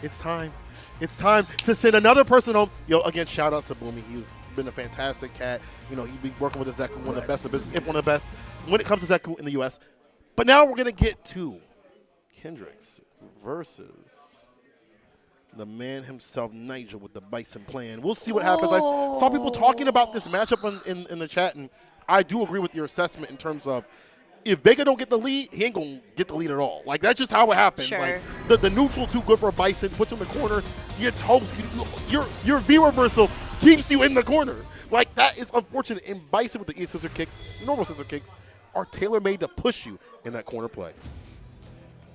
It's time. It's time to send another person home. Yo, again, shout out to Boomy. He's been a fantastic cat. You know, he'd be working with Zeku, one of the best in the business, if one of the best when it comes to Zeku in the U.S. But now we're going to get to Kyndrix versus the man himself, Nigel, with the Bison plan. We'll see what happens. I saw people talking about this matchup in the chat, and I do agree with your assessment in terms of if Vega don't get the lead, he ain't going to get the lead at all. Like, that's just how it happens. Sure. Like, the neutral too good for a Bison, puts him in the corner, you're toast. Your V-reversal keeps you in the corner. Like, that is unfortunate. And Bison with the scissor kick, normal scissor kicks, are tailor-made to push you in that corner play.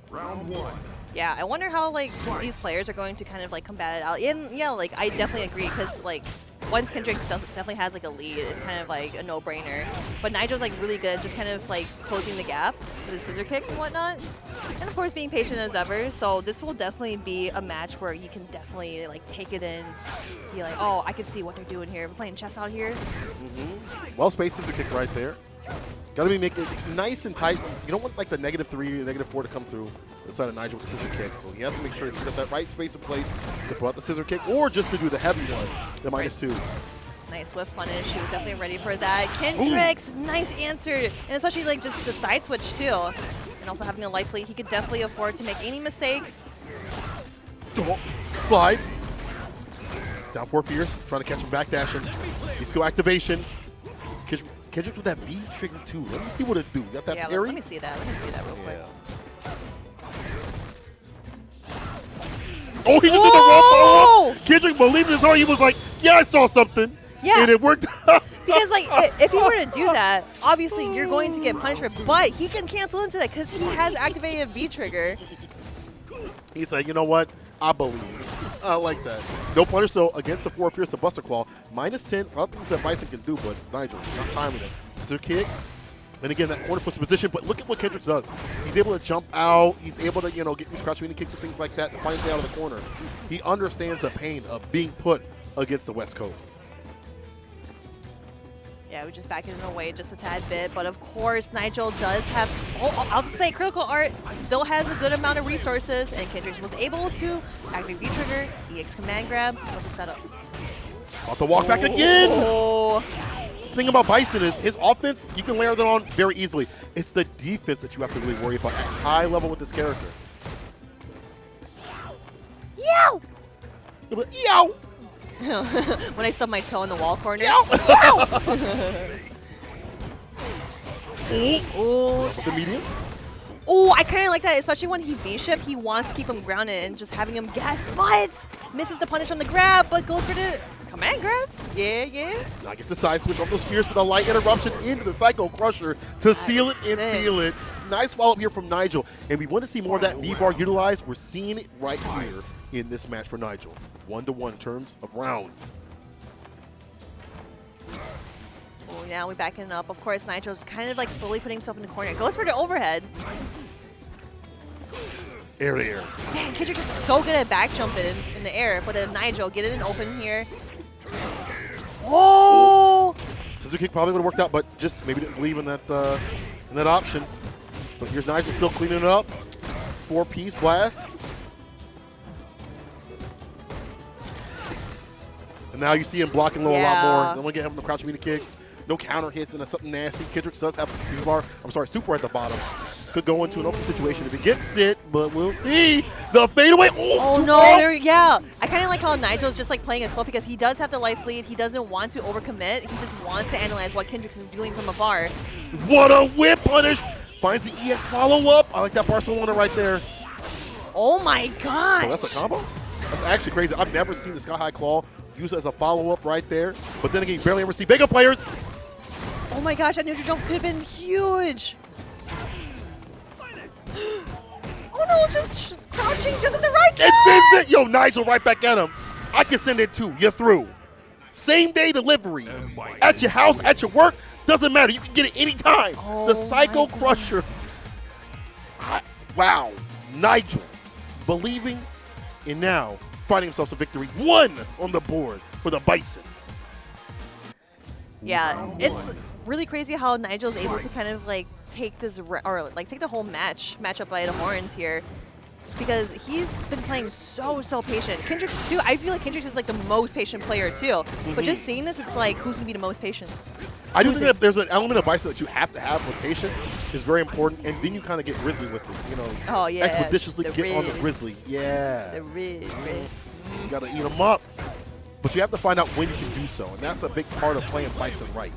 Round 1. Yeah, I wonder how like these players are going to kind of like combat it out. And yeah, like I definitely agree because like once Kyndrix definitely has like a lead, it's kind of like a no-brainer. But Nigel's like really good at just kind of like closing the gap with his scissor kicks and whatnot. And of course being patient as ever. So this will definitely be a match where you can definitely like take it in, be like, oh, I can see what they're doing here. We're playing chess out here. Well-spaced scissor kick right there. Got to be making it nice and tight. You don't want like the -3 or -4 to come through the side of Nigel with the scissor kick. So he has to make sure he's got that right space in place to put out the scissor kick or just to do the heavy one, the -2. Nice swift punish. He was definitely ready for that. Kyndrix, nice answer. And especially like just the side switch too. And also having a life lead, he could definitely afford to make any mistakes. Slide. Down 4 Fierce, trying to catch him back dashing. Skill activation. Kyndrix with that B trigger too. Let me see what it do. Got that parry? Let me see that. Let me see that real quick. Oh, he just did the raw follow-up. Kyndrix believed in his heart. He was like, yeah, I saw something. Yeah. And it worked out. Because like if he were to do that, obviously you're going to get punished for it. But he can cancel into that because he has activated a V trigger. He said, you know what? I believe. I like that. No punish, though, against the 4 Pierce, the Buster Claw. -10. A lot of things that Bison can do, but Nigel, not timing it. Scissor kick. And again, that corner puts the position. But look at what Kyndrix does. He's able to jump out. He's able to, you know, get these crouch mini kicks and things like that to find his way out of the corner. He understands the pain of being put against the West Coast. Yeah, we just back it away just a tad bit. But of course, Nigel does have, I'll say Critical Art still has a good amount of resources. And Kyndrix was able to activate V-Trigger, EX Command Grab. That was a setup. About to walk back again. Oh. The thing about Bison is his offense, you can layer that on very easily. It's the defense that you have to really worry about at high level with this character. Yow! Yow! When I stubbed my toe in the wall corner. Yow! Ooh. The medium? Oh, I kind of like that, especially when he V-shift, he wants to keep him grounded and just having him guess, but misses the punish on the grab, but goes for the command grab. Yeah, yeah. Now gets the side switch off those Fierce with a light interruption into the Psycho Crusher to seal it and steal it. Nice follow-up here from Nigel, and we want to see more of that V-bar utilized. We're seeing it right here in this match for Nigel. 1-to-1 in terms of rounds. Oh, now we're backing up. Of course, Nigel's kind of like slowly putting himself in the corner. Goes for the overhead. Air to air. Man, Kyndrix is so good at back jumping in the air, but Nigel, get it in open here. Oh! Scissor kick probably would have worked out, but just maybe didn't believe in that option. But here's Nigel still cleaning it up. 4-piece blast. And now you see him blocking low a lot more. Then we get him the crouch mini kicks. No counter hits, and that's something nasty. Kyndrix does have super at the bottom. Could go into an open situation if he gets it, but we'll see. The fadeaway. Oh no, yeah. I kind of like how Nigel's just like playing it slow because he does have the life lead. He doesn't want to overcommit. He just wants to analyze what Kyndrix is doing from afar. What a whip punish. Finds the EX follow-up. I like that Barcelona right there. Oh my gosh. Oh, that's a combo? That's actually crazy. I've never seen the Sky High Claw used as a follow-up right there. But then again, you barely ever see Vega players. Oh my gosh, that neutral jump could have been huge. Oh no, just crouching just at the right time. It sends it. Yo, Nigel right back at him. I can send it too. You're through. Same day delivery. At your house, at your work. Doesn't matter. You can get it anytime. Oh, the Psycho Crusher. Wow. Nigel believing and now finding himself a victory. 1 on the board for the Bison. Yeah, it's really crazy how Nigel's able to kind of like take this, or like take the whole matchup by the horns here. because he's been playing so patient. Kyndrix too. I feel like Kyndrix is like the most patient player too. But just seeing this, it's like who's gonna be the most patient? I do think that there's an element of Bison that you have to have with patience is very important, and then you kind of get Grizzly with it, you know. Oh yeah. Expeditiously get on the Grizzly. Yeah. The Riz. You gotta eat them up, but you have to find out when you can do so, and that's a big part of playing Bison right.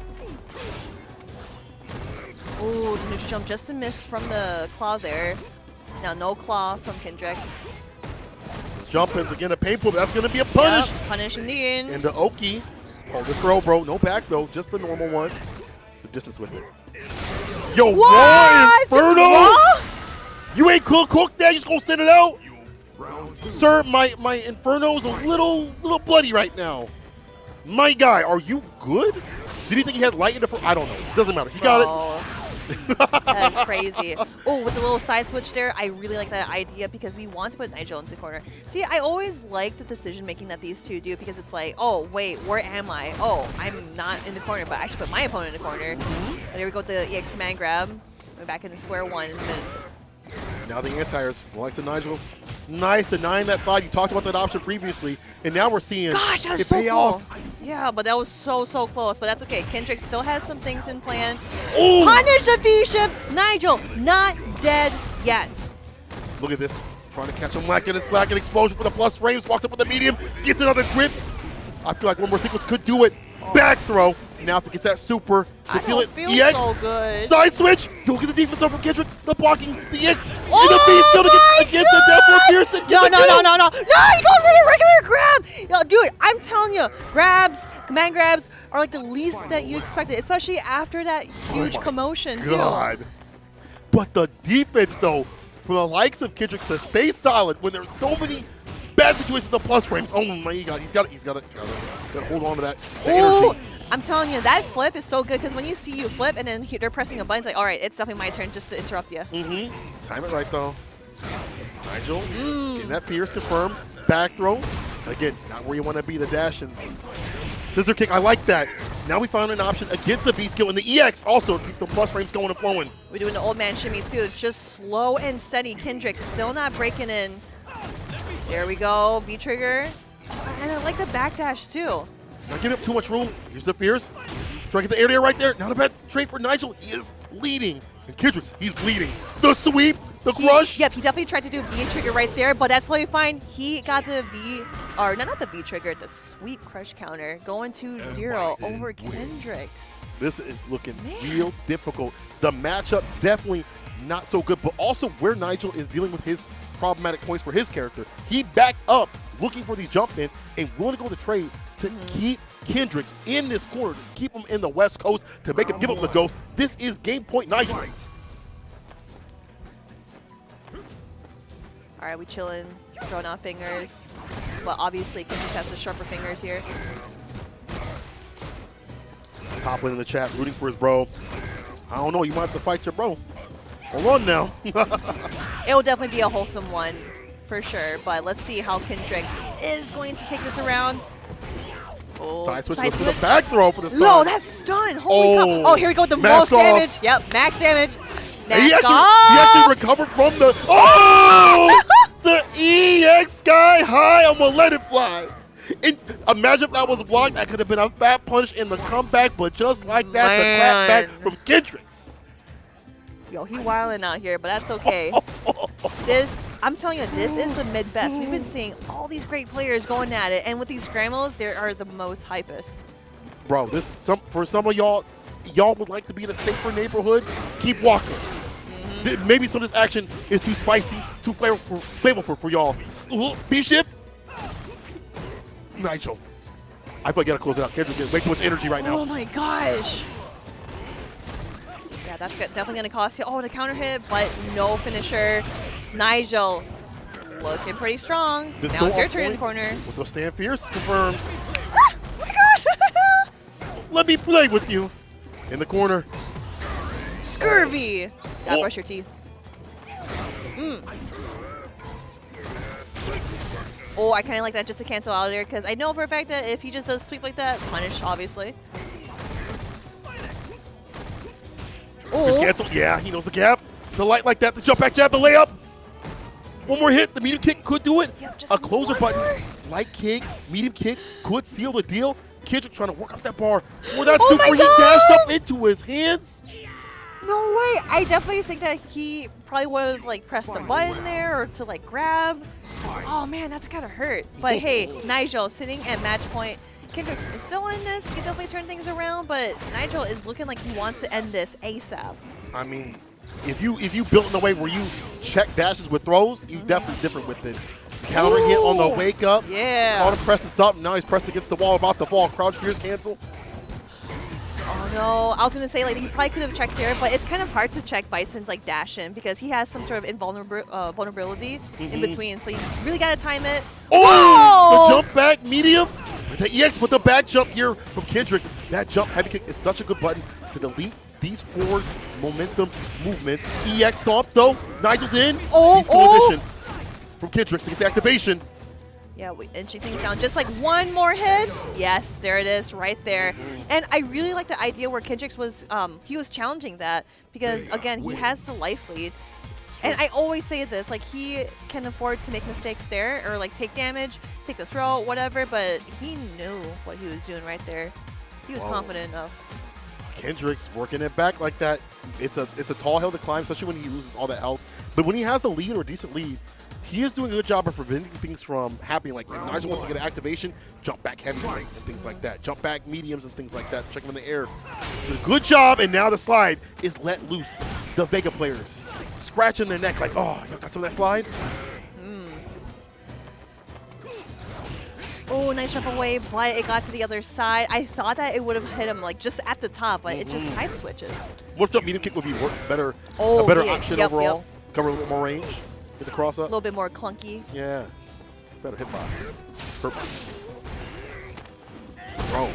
Ooh, the neutral jump just a miss from the claw there. Now no claw from Kyndrix. Jump ins again, a painful, but that's gonna be a punish. Yep, punish indeed. And the Oki. Hold the throw, bro. No back though, just the normal one. Some distance with it. Yo, what? Inferno! Raw? You ain't cooked that. You just gonna send it out? Sir, my Inferno is a little bloody right now. My guy, are you good? Did he think he had light in the front? I don't know. Doesn't matter. He got it. That is crazy. Oh, with the little side switch there, I really like that idea because we want to put Nigel into the corner. See, I always like the decision making that these two do because it's like, oh, wait, where am I? Oh, I'm not in the corner, but I should put my opponent in the corner. And there we go with the EX command grab. We're back into square one. Now the anti-airs, likes of Nigel. Nice denying that side. You talked about that option previously, and now we're seeing Gosh, that was it so pay cool. off. Yeah, but that was so close. But that's okay. Kyndrix still has some things in plan. Ooh. Punish the V-shift. Nigel, not dead yet. Look at this. Trying to catch him lacking and slacking. Explosion for the plus frames. Walks up with the medium. Gets another grip. I feel like one more sequence could do it. Back throw. Now if it gets that super to seal it. Feel EX. so good. Side switch. You'll get the defense up from Kyndrix. The blocking. The EX. Oh and the beast going to get against the Death Pearson. No. He goes for the regular grab. Yo, dude, I'm telling you, command grabs are like the least that you expected, especially after that huge commotion God. But the defense, though, for the likes of Kyndrix to stay solid when there's so many bad situations the plus frames. Oh my God, he's got to hold on to that energy. I'm telling you, that flip is so good because when you see you flip and then they're pressing a button, it's like, all right, it's definitely my turn just to interrupt you. Time it right, though. Nigel, getting that Pierce confirmed. Back throw. Again, not where you want to be, the dash and scissor kick. I like that. Now we found an option against the V-skill and the EX also keep the plus frames going and flowing. We're doing the old man shimmy too. It's just slow and steady. Kyndrix still not breaking in. There we go, V-trigger. And I like the backdash too. Not giving up too much room. Here's the Fierce. Trying to get the area right there. Not a bad trade for Nigel. He is leading. And Kyndrix, he's bleeding. The sweep, the crush. Yep, he definitely tried to do V-trigger right there, but that's totally fine. He got the not the V-trigger, the sweep crush counter. Going to 0 over Kyndrix. This is looking real difficult. The matchup definitely not so good, but also where Nigel is dealing with his problematic points for his character. He backed up looking for these jump ins and willing to go to trade to keep Kyndrix in this corner, to keep him in the West Coast, to make him give up the ghost. This is game point Nigel. All right, we chilling, throwing out fingers. Well, obviously, Kyndrix has the sharper fingers here. Top lane in the chat, rooting for his bro. I don't know, you might have to fight your bro. Hold on now. It will definitely be a wholesome one, for sure. But let's see how Kyndrix is going to take this around. Oh, side switch goes to the back throw for the stun. No, that's stun. Holy cow. Oh, here we go with the most damage. Yep, max damage. He actually recovered from the... Oh! The EX sky high. I'm going to let it fly. Imagine if that was blocked. That could have been a fat punch in the comeback, but just like that, the clap back from Kyndrix. Yo, he wilding out here, but that's okay. I'm telling you, this is the mid-best. We've been seeing all these great players going at it, and with these scrambles, they are the most hypest. Bro, for some of y'all would like to be in a safer neighborhood, keep walking. Maybe some of this action is too spicy, too flavorful for y'all. B-shift. Nigel. I feel like I gotta close it out. Kyndrix getting way too much energy right now. Oh my gosh. Yeah, that's definitely gonna cost you. Oh, the counter hit, but no finisher. Nigel looking pretty strong. Now it's your turn in the corner. With those stand fierce confirms. Ah, oh my gosh. Let me play with you. In the corner. Scurvy. Gotta brush your teeth. Oh, I kind of like that just to cancel out of there because I know for a fact that if he just does sweep like that, punish, obviously. Just cancel. Yeah, he knows the gap. The light like that, the jump back jab, the layup. One more hit. The medium kick could do it. Yep, just A closer one button. more. Light kick, medium kick could seal the deal. Kyndrix trying to work up that bar. For that Oh super, my he dashed God! up into his hands. No way. I definitely think that he probably would have like pressed the button there or to like grab. Oh man, that's gotta hurt. But hey, Nigel sitting at match point. Kyndrix is still in this. He can definitely turn things around, but Nigel is looking like he wants to end this ASAP. I mean, if you built in a way where you check dashes with throws, you definitely different with it. Counter hit on the wake up. Yeah. Caught him pressing something. Now he's pressed against the wall, about to fall. Crouch fears cancel. Oh no, I was gonna say like he probably could have checked there, but it's kind of hard to check Bison's like dash in because he has some sort of vulnerability in between. So you really gotta time it. Oh, the jump back medium. The EX with the back jump here from Kyndrix. That jump heavy kick is such a good button to delete these forward momentum movements. EX stomp though. Nigel's in. He's coalition from Kyndrix to get the activation. Yeah, inching things down. Just like one more hit. Yes, there it is, right there. And I really like the idea where Kyndrix was, he was challenging that because again, he has the life lead. And I always say this, like he can afford to make mistakes there or like take damage, take the throw, whatever, but he knew what he was doing right there. He was confident enough. Kyndrix working it back like that. It's a tall hill to climb, especially when he loses all that health. But when he has the lead or a decent lead, he is doing a good job of preventing things from happening. Like if Nigel wants to get an activation, jump back heavy and things like that. Jump back mediums and things like that. Check him in the air. Did a good job, and now the slide is let loose. The Vega players scratching their neck like, oh, you got some of that slide? Oh, nice jump away, but it got to the other side. I thought that it would have hit him like just at the top, but it just side switches. Lift up medium kick would be better, Oh, a better yeah, option yep, overall. yep. Cover a little bit more range. Get the cross A up. little bit more clunky. Yeah. Better hitbox. Perfect. Bro.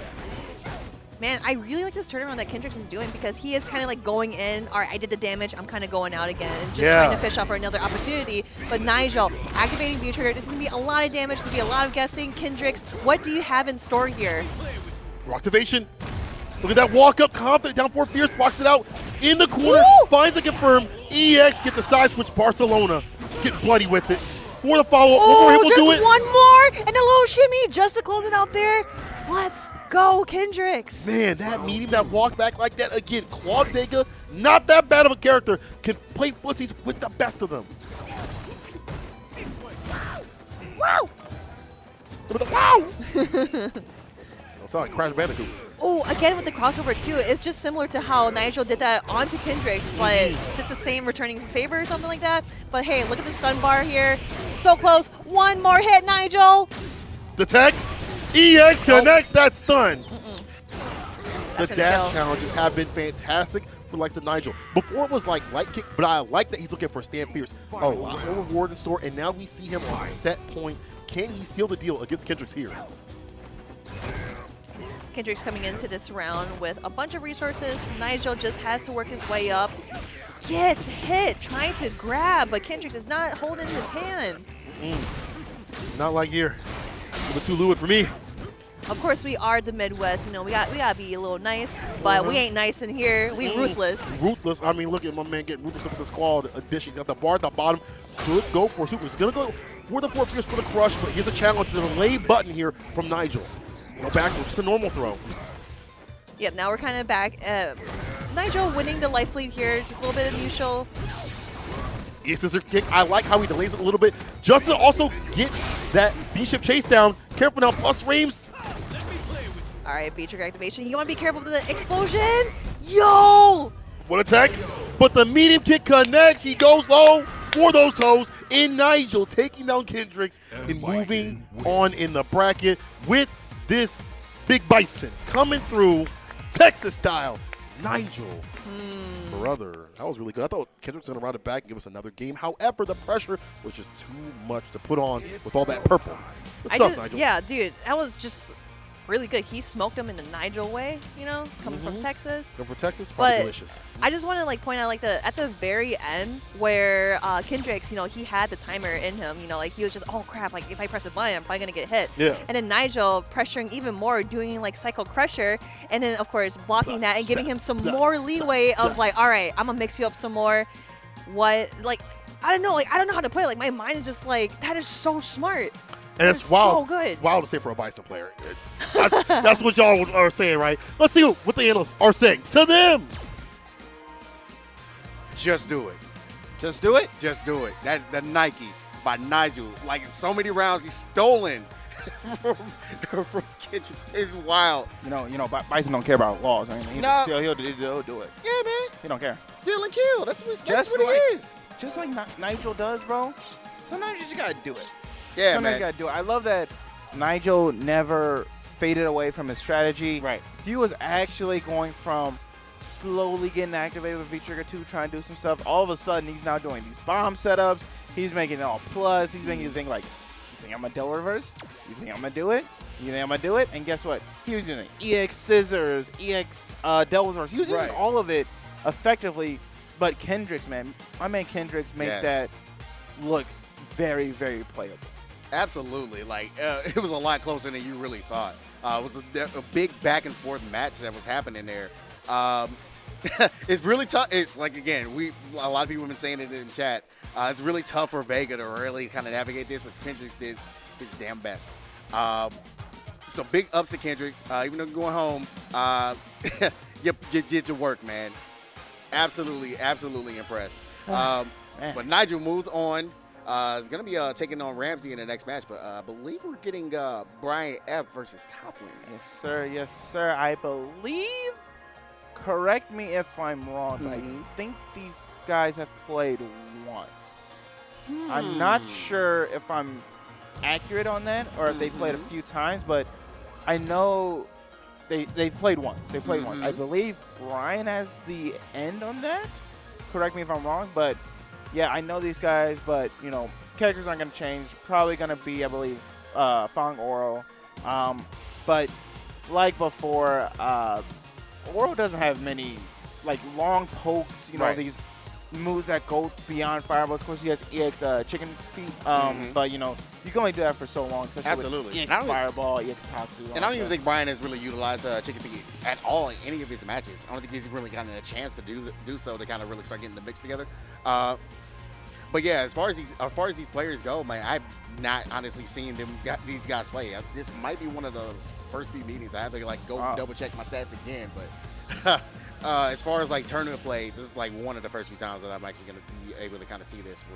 Man, I really like this turnaround that Kyndrix is doing because he is kind of like going in, all right, I did the damage, I'm kind of going out again, and just trying to fish out for another opportunity. But Nigel, activating V-Trigger, there's going to be a lot of damage, there's going to be a lot of guessing. Kyndrix, what do you have in store here? Activation. Look at that walk up, confident, down 4 fierce, blocks it out in the corner, finds a confirm. EX gets the side switch, Barcelona. Get bloody with it. For the follow up, one more hit will do it. Just one more, and a little shimmy just to close it out there. Let's go, Kyndrix. Man, that medium, that walk back like that, again, Claude Vega, not that bad of a character, can play footsies with the best of them. Wow! Wow! That sounds like Crash Bandicoot. Oh, again with the crossover too, it's just similar to how Nigel did that onto Kyndrix, but just the same returning favor or something like that. But hey, look at the stun bar here. So close. One more hit, Nigel. The tech, EX connects that stun. The That's dash challenges have been fantastic for the likes of Nigel. Before it was like light kick, but I like that he's looking for stand fierce. A lot more reward in store, and now we see him on set point. Can he seal the deal against Kyndrix here? Kyndrix coming into this round with a bunch of resources. Nigel just has to work his way up. Gets hit, trying to grab, but Kyndrix is not holding his hand. Not like here. A bit too fluid for me. Of course, we are the Midwest. You know, we gotta be a little nice, but we ain't nice in here. We ruthless. Ruthless. I mean, look at my man getting ruthless with this claw addition. He's got the bar at the bottom. Could go for super. He's gonna go for the 4 fierce for the crush, but here's a challenge to the delay button here from Nigel. No backwards, just a normal throw. Yep, now we're kind of back. Nigel winning the life lead here. Just a little bit of neutral. Scissor kick. I like how he delays it a little bit, just to also get that B-ship chase down. Careful now, plus frames. All right, V-Trigger activation. You want to be careful with the explosion. Yo! What attack? But the medium kick connects. He goes low for those toes. And Nigel taking down Kyndrix and moving on in the bracket with this big Bison coming through Texas style. Nigel, brother, that was really good. I thought Kyndrix was going to round it back and give us another game. However, the pressure was just too much to put on with all that purple. What's up, Nigel? Yeah, dude, that was just really good. He smoked him in the Nigel way, you know, coming from Texas. Come from Texas, probably But delicious. I just want to like point out like at the very end where Kyndrix, you know, he had the timer in him, you know, like he was just, oh crap, like if I press a button, I'm probably gonna get hit. Yeah. And then Nigel pressuring even more, doing like Psycho Crusher, and then of course blocking that and giving him some more leeway of like, all right, I'm gonna mix you up some more. What, like, I don't know, like I don't know how to play it. Like my mind is just like that is so smart. And That it's is wild, so good. wild to say for a Bison player. That's what y'all are saying, right? Let's see what the analysts are saying to them. Just do it. Just do it. Just do it. That Nike by Nigel. Like so many rounds he's stolen from Kyndrix. It's wild. You know, Bison don't care about laws or anything. No. He'll do it. Yeah, man. He don't care. Steal and kill. That's what like, it is. Just like Nigel does, bro. Sometimes you just gotta do it. Yeah, Sometimes man. you gotta do it. I love that Nigel never faded away from his strategy. Right. He was actually going from slowly getting activated with V-Trigger 2, trying to do some stuff. All of a sudden, he's now doing these bomb setups. He's making it all plus. He's making you think like, you think I'm gonna double reverse? You think I'm gonna do it? You think I'm gonna do it? And guess what? He was using EX scissors, EX double reverse. He was using all of it effectively. But Kyndrix, man, my man Kyndrix made that look very, very playable. Absolutely. Like, it was a lot closer than you really thought. It was a big back and forth match that was happening there. It's really tough. Like, again, a lot of people have been saying it in chat. It's really tough for Vega to really kind of navigate this, but Kyndrix did his damn best. So big ups to Kyndrix. Even though you're going home, you did your work, man. Absolutely, absolutely impressed. But Nigel moves on. Is going to be taking on Ramsey in the next match, but I believe we're getting Brian F versus Toplin. Yes, sir. Yes, sir. I believe, correct me if I'm wrong, but I think these guys have played once. I'm not sure if I'm accurate on that or if they played a few times, but I know they've played once. They played once. I believe Brian has the end on that. Correct me if I'm wrong, but yeah, I know these guys, but, you know, characters aren't going to change. Probably going to be, I believe, Fang Oro. But like before, Oro doesn't have many, like, long pokes, you know, these moves that go beyond fireballs. Of course, he has EX chicken feet, but, you know, you can only do that for so long. Absolutely. EX fireball, EX Tatsu. And I don't even think Brian has really utilized chicken feet at all in any of his matches. I don't think he's really gotten a chance to do so to kind of really start getting the mix together. But yeah, as far as these players go, man, I've not honestly seen these guys play. This might be one of the first few meetings I have to like go double check my stats again. But as far as like tournament play, this is like one of the first few times that I'm actually going to be able to kind of see this.